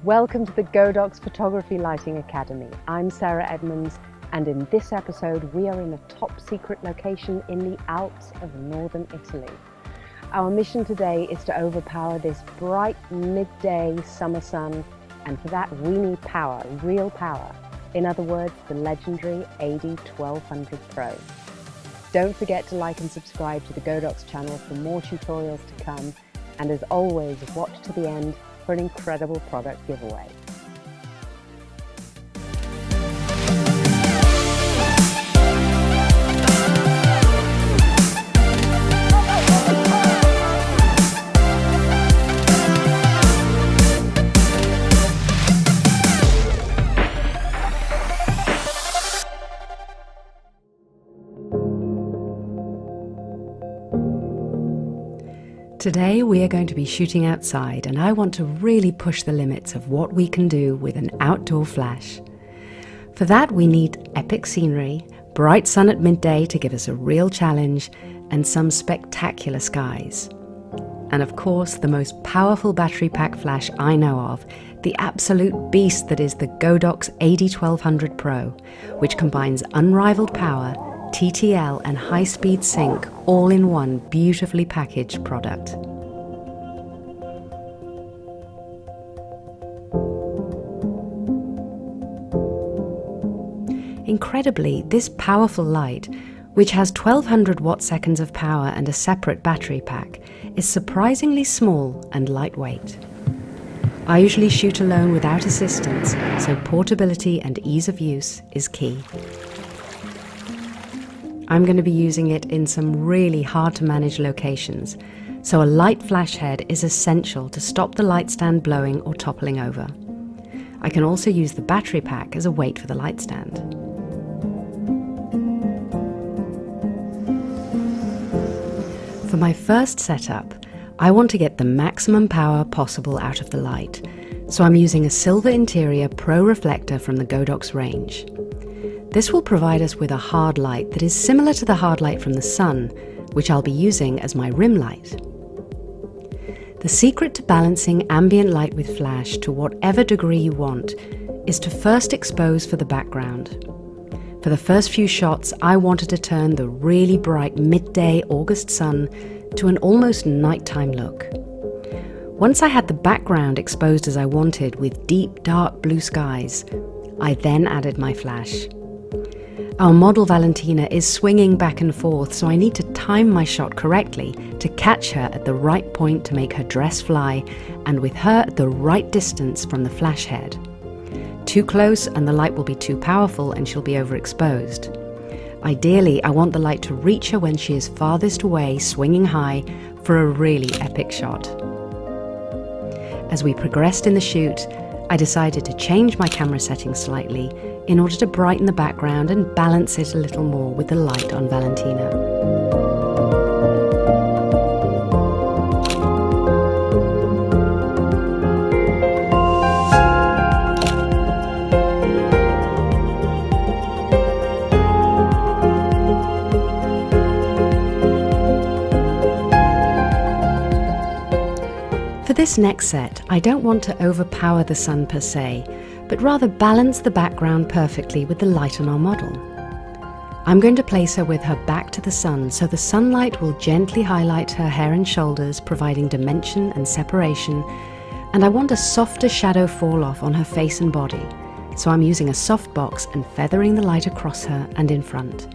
Welcome to the Godox Photography Lighting Academy. I'm Sarah Edmunds, and in this episode we are in a top secret location in the Alps of northern Italy. Our mission today is to overpower this bright midday summer sun, and for that we need power, real power. In other words, the legendary AD1200Pro. Don't forget to like and subscribe to the Godox channel for more tutorials to come, and as always, watch to the end for an incredible product giveaway. Today we are going to be shooting outside, and I want to really push the limits of what we can do with an outdoor flash. For that we need epic scenery, bright sun at midday to give us a real challenge, and some spectacular skies. And of course the most powerful battery pack flash I know of, the absolute beast that is the Godox AD1200Pro, which combines unrivaled power, TTL and high-speed sync all in one beautifully packaged product. Incredibly, this powerful light, which has 1200 watt-seconds of power and a separate battery pack, is surprisingly small and lightweight. I usually shoot alone without assistance, so portability and ease of use is key. I'm going to be using it in some really hard to manage locations, so a light flash head is essential to stop the light stand blowing or toppling over. I can also use the battery pack as a weight for the light stand. For my first setup, I want to get the maximum power possible out of the light, so I'm using a silver interior pro reflector from the Godox range. This will provide us with a hard light that is similar to the hard light from the sun, which I'll be using as my rim light. The secret to balancing ambient light with flash to whatever degree you want is to first expose for the background. For the first few shots, I wanted to turn the really bright midday August sun to an almost nighttime look. Once I had the background exposed as I wanted with deep dark blue skies, I then added my flash. Our model Valentina is swinging back and forth, so I need to time my shot correctly to catch her at the right point to make her dress fly, and with her at the right distance from the flash head. Too close and the light will be too powerful and she'll be overexposed. Ideally, I want the light to reach her when she is farthest away, swinging high, for a really epic shot. As we progressed in the shoot, I decided to change my camera settings slightly in order to brighten the background and balance it a little more with the light on Valentina. For this next set, I don't want to overpower the sun per se, but rather balance the background perfectly with the light on our model. I'm going to place her with her back to the sun, so the sunlight will gently highlight her hair and shoulders, providing dimension and separation, and I want a softer shadow fall off on her face and body, so I'm using a softbox and feathering the light across her and in front.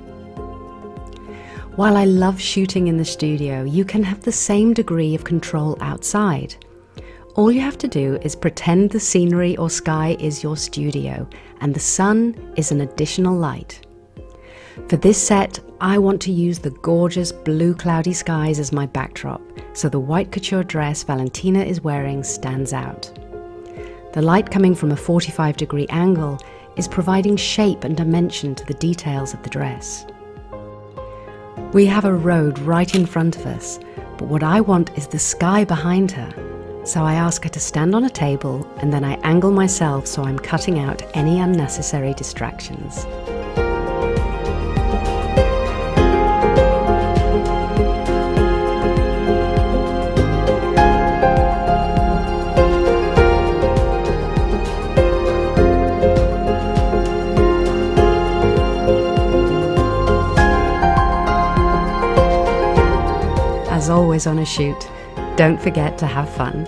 While I love shooting in the studio, you can have the same degree of control outside. All you have to do is pretend the scenery or sky is your studio, and the sun is an additional light. For this set, I want to use the gorgeous blue cloudy skies as my backdrop, so the white couture dress Valentina is wearing stands out. The light coming from a 45-degree angle is providing shape and dimension to the details of the dress. We have a road right in front of us, but what I want is the sky behind her. So I ask her to stand on a table, and then I angle myself so I'm cutting out any unnecessary distractions. hours on a shoot. Don't forget to have fun.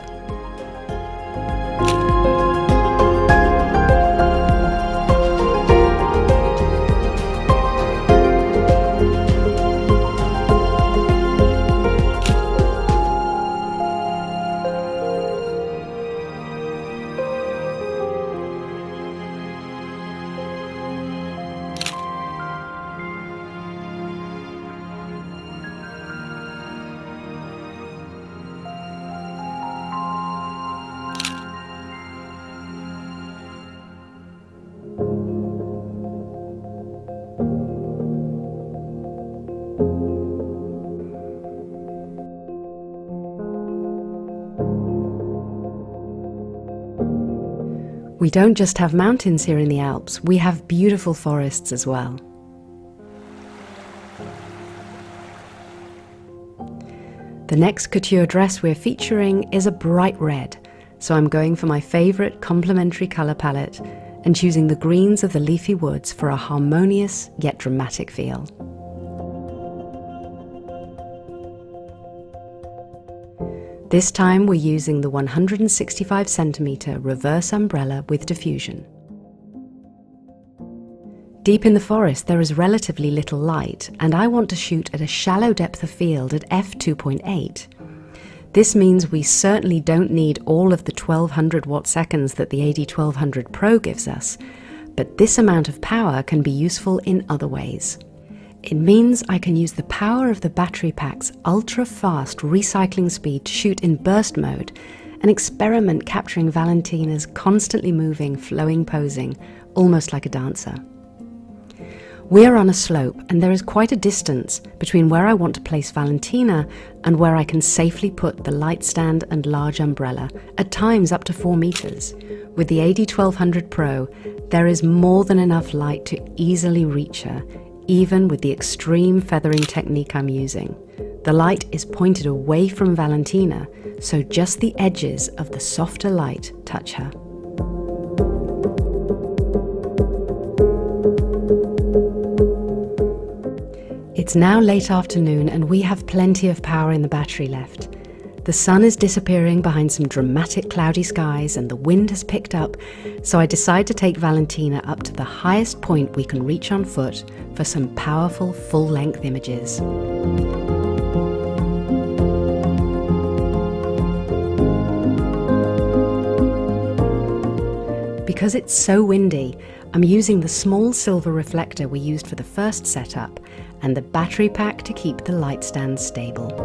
We don't just have mountains here in the Alps, we have beautiful forests as well. The next couture dress we're featuring is a bright red, so I'm going for my favourite complementary colour palette and choosing the greens of the leafy woods for a harmonious yet dramatic feel. This time we're using the 165cm reverse umbrella with diffusion. Deep in the forest there is relatively little light, and I want to shoot at a shallow depth of field at f2.8. This means we certainly don't need all of the 1200 watt-seconds that the AD1200Pro gives us, but this amount of power can be useful in other ways. It means I can use the power of the battery pack's ultra-fast recycling speed to shoot in burst mode and experiment capturing Valentina's constantly moving, flowing posing, almost like a dancer. We are on a slope and there is quite a distance between where I want to place Valentina and where I can safely put the light stand and large umbrella, at times up to 4 meters. With the AD1200Pro, there is more than enough light to easily reach her, even with the extreme feathering technique I'm using. The light is pointed away from Valentina, so just the edges of the softer light touch her. It's now late afternoon and we have plenty of power in the battery left. The sun is disappearing behind some dramatic cloudy skies and the wind has picked up, so I decide to take Valentina up to the highest point we can reach on foot for some powerful full-length images. Because it's so windy, I'm using the small silver reflector we used for the first setup and the battery pack to keep the light stand stable.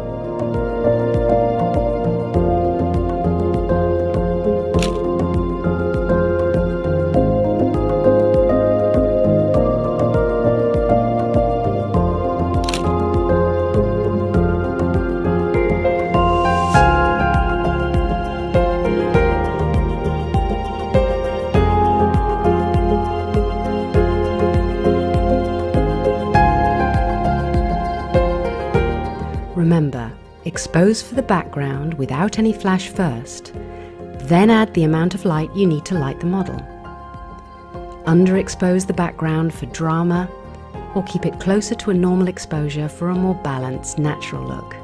Remember, expose for the background without any flash first, then add the amount of light you need to light the model. Underexpose the background for drama, or keep it closer to a normal exposure for a more balanced, natural look.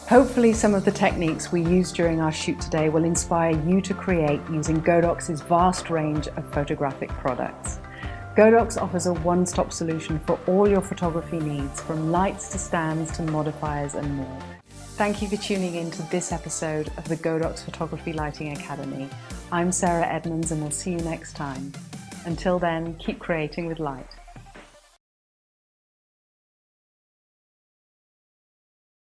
Hopefully some of the techniques we used during our shoot today will inspire you to create using Godox's vast range of photographic products. Godox offers a one-stop solution for all your photography needs, from lights to stands to modifiers and more. Thank you for tuning in to this episode of the Godox Photography Lighting Academy. I'm Sarah Edmunds and we'll see you next time. Until then, keep creating with light.